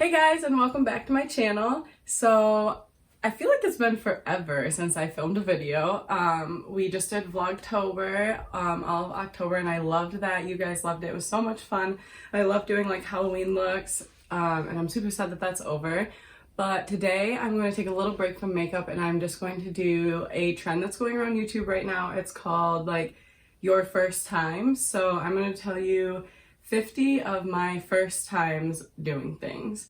Hey guys, and welcome back to my channel. So I feel like it's been forever since I filmed a video. We just did Vlogtober all of October, and I loved that. You guys loved it. It was so much fun. I love doing like Halloween looks, and I'm super sad that that's over. But today I'm going to take a little break from makeup, and I'm just going to do a trend that's going around YouTube right now. It's called like your first time. So I'm going to tell you 50 of my first times doing things.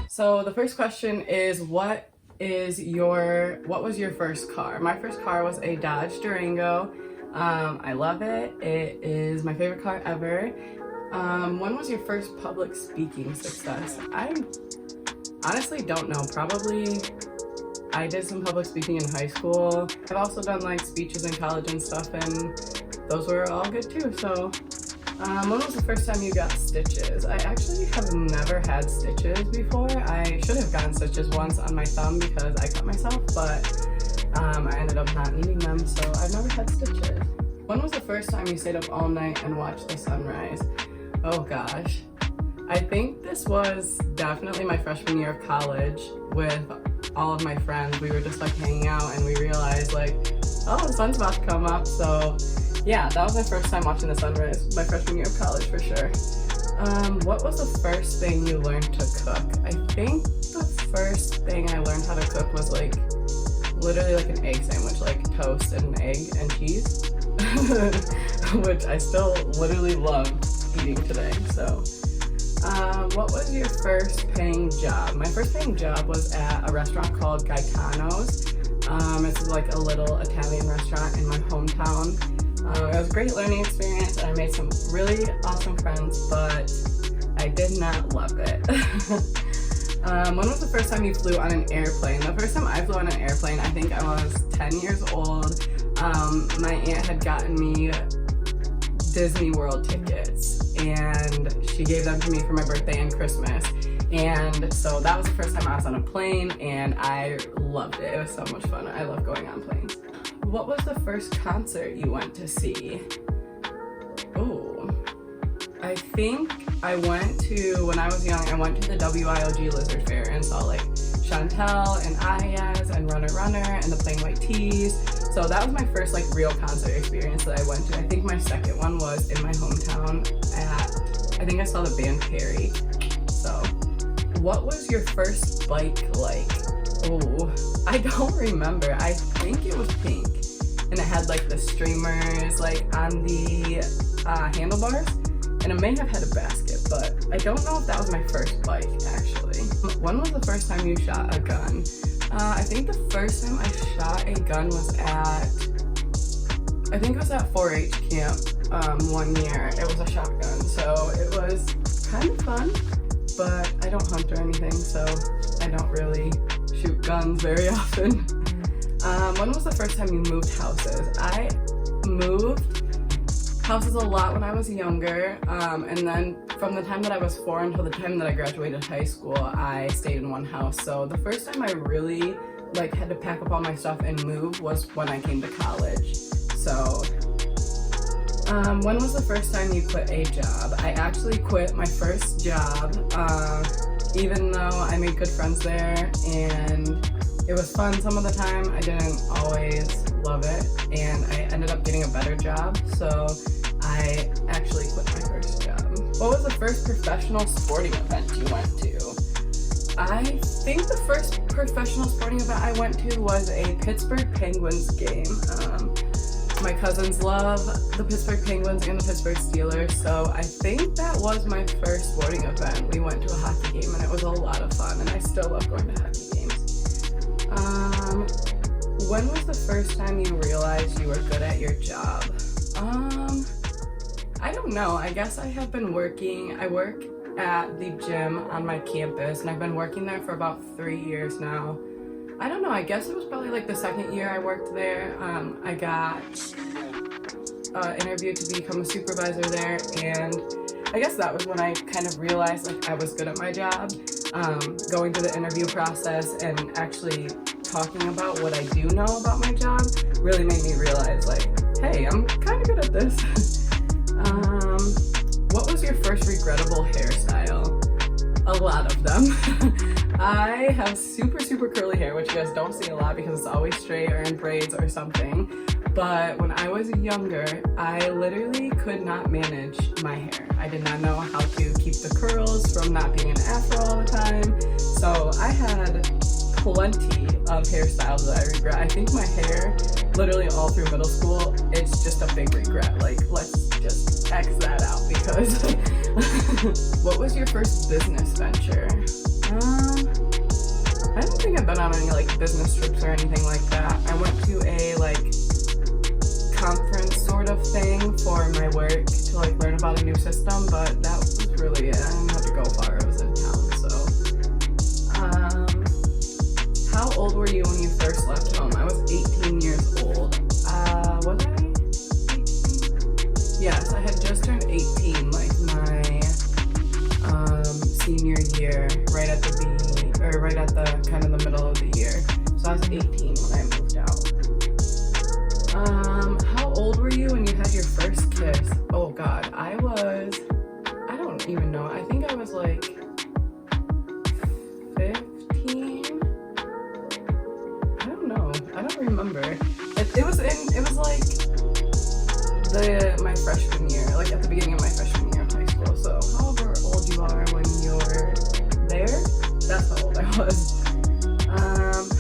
So the first question is, what was your first car? My first car was a Dodge Durango. I love it. It is my favorite car ever. When was your first public speaking success? I honestly don't know. Probably I did some public speaking in high school. I've also done like speeches in college and stuff, and those were all good too. So when was the first time you got stitches? I actually have never had stitches before. I should have gotten stitches once on my thumb because I cut myself, but I ended up not needing them, so I've never had stitches. When was the first time you stayed up all night and watched the sunrise? Oh gosh. I think this was definitely my freshman year of college with all of my friends. We were just like hanging out, and we realized like, oh, the sun's about to come up. So yeah, that was my first time watching the sunrise, my freshman year of college for sure. What was the first thing you learned to cook? I think the first thing I learned how to cook was like literally like an egg sandwich, like toast and an egg and cheese, which I still literally love eating today. So what was your first paying job? My first paying job was at a restaurant called Gaetano's. It's like a little Italian restaurant in my hometown. It was a great learning experience, and I made some really awesome friends, but I did not love it. When was the first time you flew on an airplane? The first time I flew on an airplane, I think I was 10 years old. My aunt had gotten me Disney World tickets, and she gave them to me for my birthday and Christmas. And so that was the first time I was on a plane, and I loved it. It was so much fun. I love going on planes. What was the first concert you went to see? Oh, I think when I was young, I went to the WIOG Lizard Fair and saw like Chantel and Ayaz and Runner Runner and the Plain White Tees. So that was my first like real concert experience that I went to. I think my second one was in my hometown I think I saw the band Perry. So what was your first bike like? Oh, I don't remember. I think it was pink, and it had like the streamers like on the handlebars, and it may have had a basket, but I don't know if that was my first bike actually. When was the first time you shot a gun? I think the first time I shot a gun was at 4-H camp one year. It was a shotgun, so it was kind of fun, but I don't hunt or anything, so I don't really shoot guns very often. When was the first time you moved houses? I moved houses a lot when I was younger, and then from the time that I was 4 until the time that I graduated high school, I stayed in one house. So the first time I really like had to pack up all my stuff and move was when I came to college. So when was the first time you quit a job? I actually quit my first job, even though I made good friends there and it was fun some of the time. I didn't always love it, and I ended up getting a better job, so I actually quit my first job. What was the first professional sporting event you went to? I think the first professional sporting event I went to was a Pittsburgh Penguins game. My cousins love the Pittsburgh Penguins and the Pittsburgh Steelers, so I think that was my first sporting event. We went to a hockey game, and it was a lot of fun, and I still love going to hockey games. When was the first time you realized you were good at your job? I don't know. I guess I have been working. I work at the gym on my campus, and I've been working there for about 3 years now. I don't know, I guess it was probably like the second year I worked there. I got interviewed to become a supervisor there, and I guess that was when I kind of realized like I was good at my job. Going through the interview process and actually talking about what I do know about my job really made me realize like, hey, I'm kind of good at this. regrettable hairstyle? A lot of them. I have super curly hair, which you guys don't see a lot because it's always straight or in braids or something. But when I was younger, I literally could not manage my hair. I did not know how to keep the curls from not being an afro all the time. So I had plenty of hairstyles that I regret. I think my hair, literally all through middle school, it's just a big regret. Like, let's just X that out because what was your first business venture? I don't think I've been on any like business trips or anything like that. I went to a like conference sort of thing for my work to like learn about a new system, but that was really it. I didn't have to go far. I was in town. So how old were you when you first left home? I was 18 years old. Was I 18? Yes, I had just turned 18 like my senior year, right at the kind of the middle of the year. So I was 18 when I moved out. How old were you when you had your first kiss? Oh God, I don't even know. I think I was like 15. I don't know. I don't remember. It was like my freshman year, like at the beginning of my freshman year of high school. So however old you are when you're there, that's how old I was.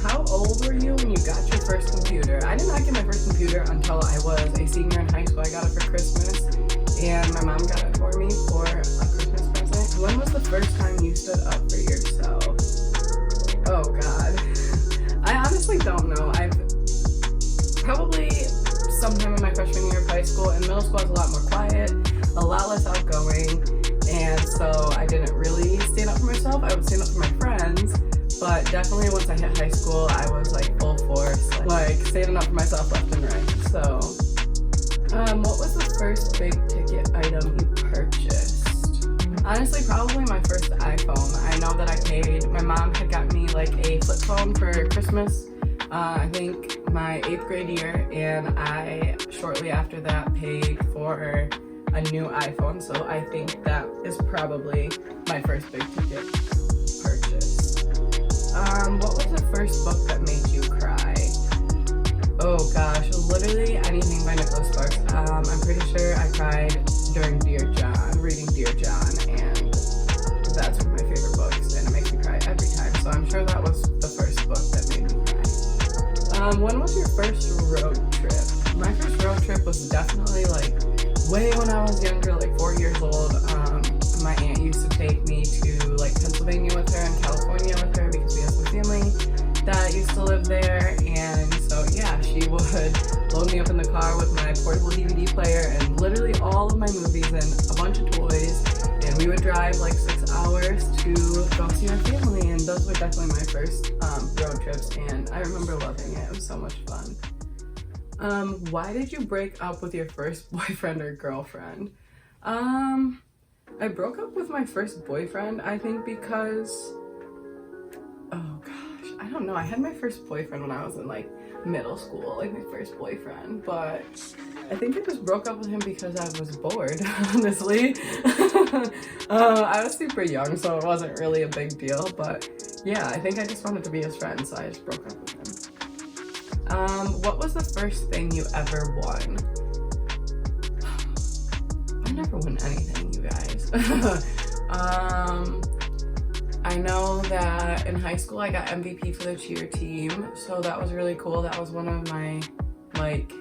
How old were you when you got your first computer? I did not get my first computer until I was a senior in high school. I got it for Christmas, and my mom got it for me for a Christmas present. When was the first time you stood up for yourself? Oh God. I honestly don't know. I've probably sometime in my freshman year of high school. In middle school I was a lot more quiet, a lot less outgoing, and so I didn't really stand up for myself. I would stand up for my friends. But definitely once I hit high school, I was like full force, like standing up for myself left and right. So, what was the first big ticket item you purchased? Honestly, probably my first iPhone. I know that my mom had got me like a flip phone for Christmas, I think my 8th grade year, and I shortly after that paid for a new iPhone. So I think that is probably my first big ticket purchase. What was the first book that made you cry? Oh gosh, literally anything by Nicholas Sparks. I'm pretty sure I cried during reading Dear John, and that's one of my favorite books, and it makes me cry every time. So I'm sure that was the first book that made me cry. When was your first road trip? My first road trip was definitely like way when I was younger, like 4 years old. My aunt used to take me to like Pennsylvania with her and California with her because we have some family that used to live there, and so yeah, she would load me up in the car with my portable DVD player and literally all of my movies and a bunch of toys, and we would drive like 6 hours to go see our family, and those were definitely my first road trips, and I remember loving it. It was so much fun. Why did you break up with your first boyfriend or girlfriend? I broke up with my first boyfriend, I think because, oh gosh, I don't know. I had my first boyfriend when I was in like middle school, like my first boyfriend, but I think I just broke up with him because I was bored, honestly. I was super young, so it wasn't really a big deal, but yeah, I think I just wanted to be his friend, so I just broke up with him. What was the first thing you ever won? I never won anything, you guys. I know that in high school I got MVP for the cheer team, so that was really cool. That was one of my like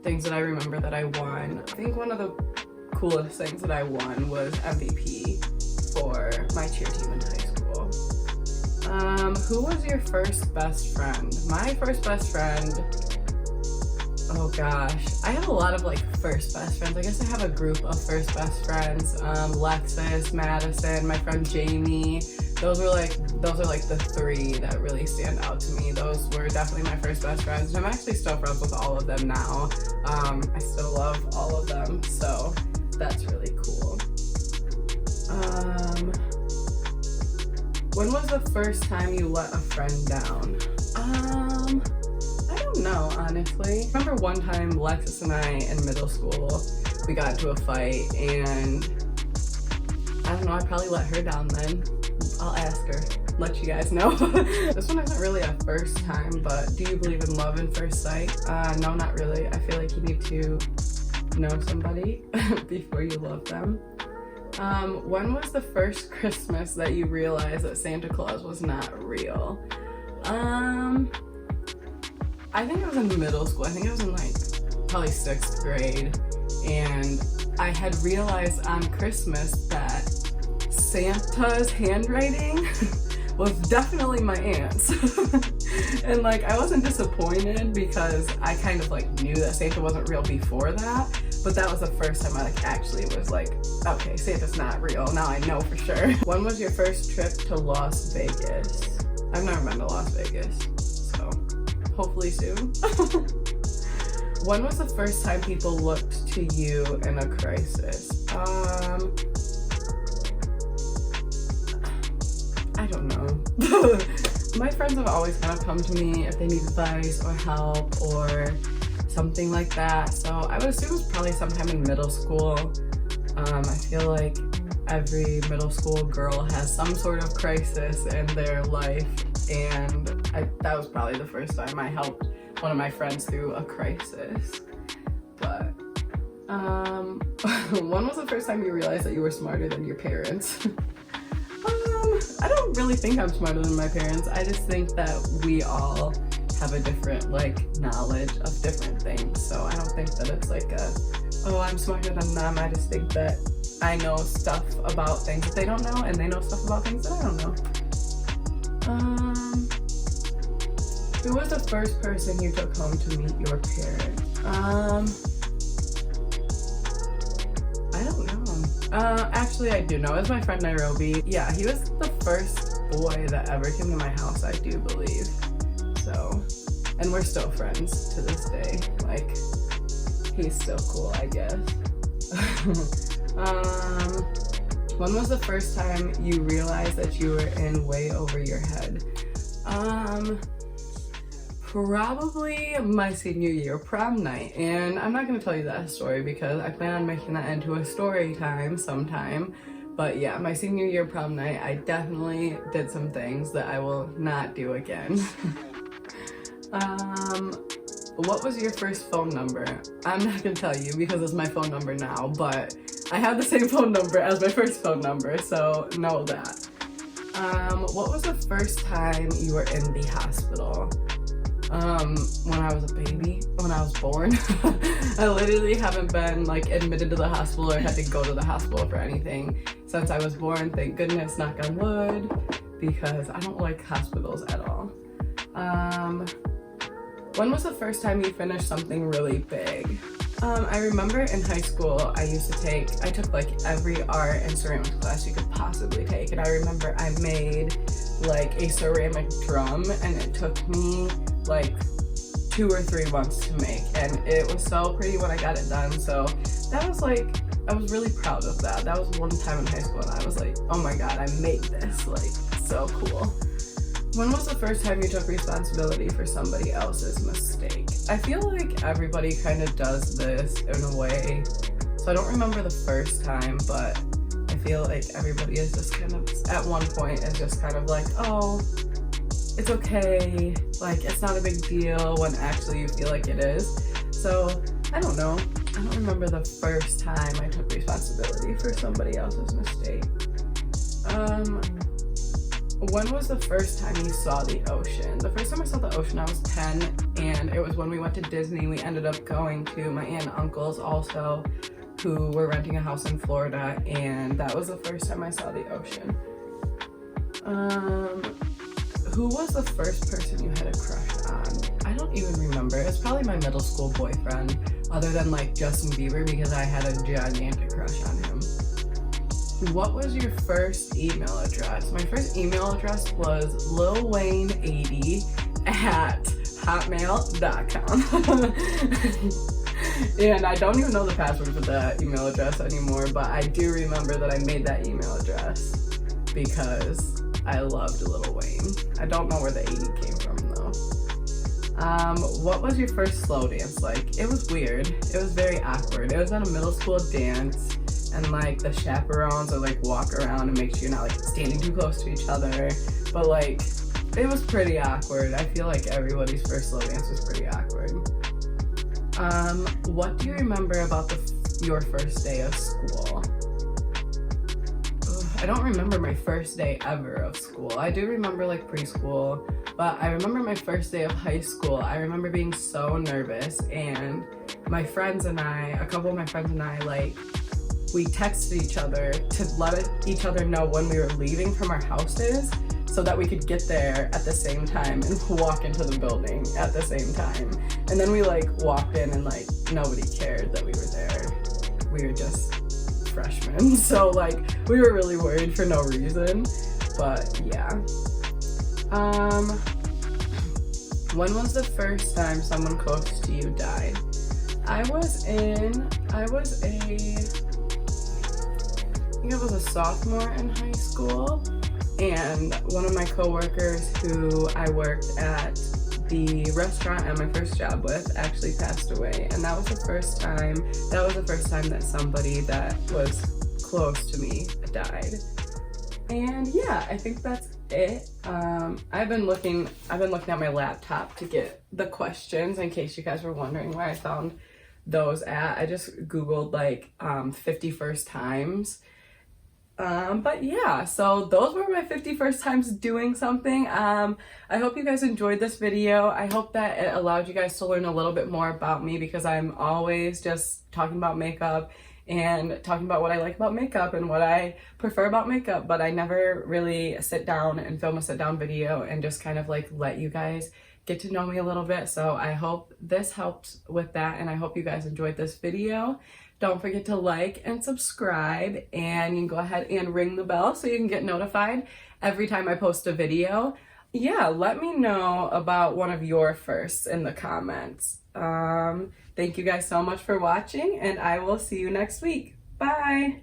things that I remember that I won. I think one of the coolest things that I won was MVP for my cheer team in high school. Who was your first best friend? My first best friend, oh gosh, I have a lot of like first best friends. I guess I have a group of first best friends. Lexus, Madison, my friend Jamie. Those are like the three that really stand out to me. Those were definitely my first best friends. And I'm actually still friends with all of them now. I still love all of them, so that's really cool. When was the first time you let a friend down? I don't know, honestly. I remember one time Lexus and I in middle school, we got into a fight, and I don't know, I probably let her down then. I'll ask her, let you guys know. This one isn't really a first time, but do you believe in love in first sight? No, not really. I feel like you need to know somebody before you love them. When was the first Christmas that you realized that Santa Claus was not real? I think it was in middle school. I think it was in like probably 6th grade. And I had realized on Christmas that Santa's handwriting was definitely my aunt's. And like I wasn't disappointed because I kind of like knew that Santa wasn't real before that, but that was the first time I like actually was like, okay, Santa's not real. Now I know for sure. When was your first trip to Las Vegas? I've never been to Las Vegas, so hopefully soon. When was the first time people looked to you in a crisis? I don't know. My friends have always kind of come to me if they need advice or help or something like that. So I would assume it's probably sometime in middle school. I feel like every middle school girl has some sort of crisis in their life, and that was probably the first time I helped one of my friends through a crisis. But when was the first time you realized that you were smarter than your parents? I don't really think I'm smarter than my parents. I just think that we all have a different like knowledge of different things. So I don't think that it's like oh, I'm smarter than them. I just think that I know stuff about things that they don't know, and they know stuff about things that I don't know. Who was the first person you took home to meet your parents? I don't know. Actually I do know. It was my friend Nairobi. Yeah, he was the first boy that ever came to my house, I do believe. So, and we're still friends to this day. Like, he's still cool, I guess. When was the first time you realized that you were in way over your head? Probably my senior year prom night, and I'm not going to tell you that story because I plan on making that into a story time sometime. But yeah, my senior year prom night, I definitely did some things that I will not do again. What was your first phone number? I'm not going to tell you because it's my phone number now, but I have the same phone number as my first phone number, so know that. What was the first time you were in the hospital? When I was a baby, when I was born. I literally haven't been like admitted to the hospital or had to go to the hospital for anything since I was born, thank goodness, knock on wood, because I don't like hospitals at all. When was the first time you finished something really big? I remember in high school I took like every art and ceramics class you could possibly take, and I remember I made like a ceramic drum and it took me like 2 or 3 months to make, and it was so pretty when I got it done. So that was like, I was really proud of that. That was one time in high school and I was like, oh my god, I made this, like so cool. When was the first time you took responsibility for somebody else's mistake? I feel like everybody kind of does this in a way. So I don't remember the first time, but I feel like everybody is just kind of, at one point, is just kind of like, oh, it's okay, like it's not a big deal, when actually you feel like it is. So I don't know. I don't remember the first time I took responsibility for somebody else's mistake. When was the first time you saw the ocean? The first time I saw the ocean, I was 10, and it was when we went to Disney. We ended up going to my aunt and uncle's also, who were renting a house in Florida, and that was the first time I saw the ocean. Who was the first person you had a crush on? I don't even remember. It's probably my middle school boyfriend, other than like Justin Bieber, because I had a gigantic crush on him. What was your first email address? My first email address was lilwayne80 at hotmail.com. And I don't even know the password for that email address anymore, but I do remember that I made that email address because I loved Lil Wayne. I don't know where the 80 came from though. What was your first slow dance like? It was weird. It was very awkward. It was at a middle school dance, and like the chaperones are like walk around and make sure you're not like standing too close to each other. But like, it was pretty awkward. I feel like everybody's first slow dance was pretty awkward. What do you remember about your first day of school? Ugh, I don't remember my first day ever of school. I do remember like preschool, but I remember my first day of high school. I remember being so nervous, and my friends and I, a couple of my friends and I, like, we texted each other to let each other know when we were leaving from our houses so that we could get there at the same time and walk into the building at the same time. And then we like walked in and like nobody cared that we were there. We were just freshmen. So like we were really worried for no reason. But yeah. When was the first time someone close to you died? I think I was a sophomore in high school, and one of my coworkers who I worked at the restaurant at my first job with actually passed away, and that was the first time that somebody that was close to me died. And yeah, I think that's it. I've been looking at my laptop to get the questions in case you guys were wondering where I found those at. I just googled like 51st times. But yeah, so those were my 51st times doing something. I hope you guys enjoyed this video. I hope that it allowed you guys to learn a little bit more about me, because I'm always just talking about makeup and talking about what I like about makeup and what I prefer about makeup, but I never really sit down and film a sit-down video and just kind of like let you guys get to know me a little bit. So I hope this helped with that, and I hope you guys enjoyed this video. Don't forget to like and subscribe, and you can go ahead and ring the bell so you can get notified every time I post a video. Yeah, let me know about one of your firsts in the comments. Thank you guys so much for watching, and I will see you next week. Bye!